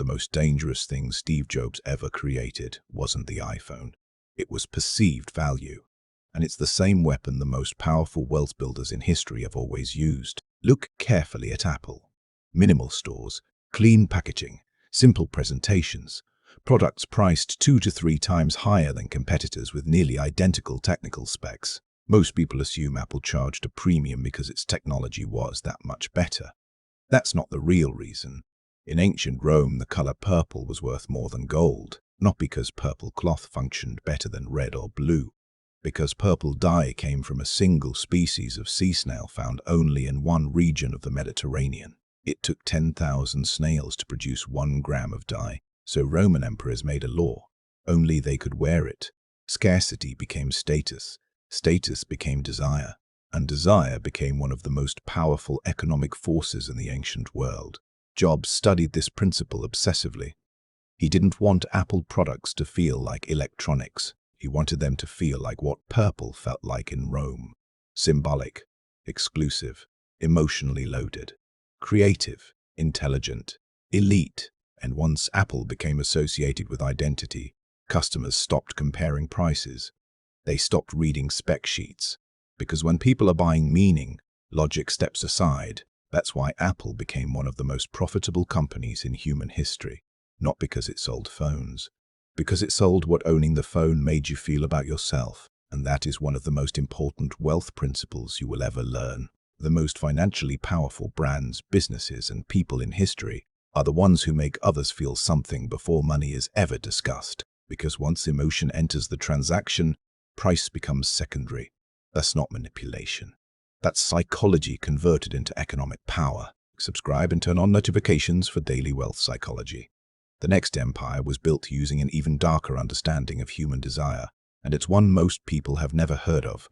The most dangerous thing Steve Jobs ever created wasn't the iPhone. It was perceived value. And it's the same weapon the most powerful wealth builders in history have always used. Look carefully at Apple. Minimal stores, clean packaging, simple presentations, products priced 2 to 3 times higher than competitors with nearly identical technical specs. Most people assume Apple charged a premium because its technology was that much better. That's not the real reason. In ancient Rome, the color purple was worth more than gold, not because purple cloth functioned better than red or blue, because purple dye came from a single species of sea snail found only in one region of the Mediterranean. It took 10,000 snails to produce 1 gram of dye, so Roman emperors made a law. Only they could wear it. Scarcity became status, status became desire, and desire became one of the most powerful economic forces in the ancient world. Jobs studied this principle obsessively. He didn't want Apple products to feel like electronics. He wanted them to feel like what purple felt like in Rome. Symbolic, exclusive, emotionally loaded, creative, intelligent, elite. And once Apple became associated with identity, customers stopped comparing prices. They stopped reading spec sheets. Because when people are buying meaning, logic steps aside. That's why Apple became one of the most profitable companies in human history. Not because it sold phones, because it sold what owning the phone made you feel about yourself. And that is one of the most important wealth principles you will ever learn. The most financially powerful brands, businesses, and people in history are the ones who make others feel something before money is ever discussed. Because once emotion enters the transaction, price becomes secondary. That's not manipulation. That's psychology converted into economic power. Subscribe and turn on notifications for daily wealth psychology. The next empire was built using an even darker understanding of human desire, and it's one most people have never heard of.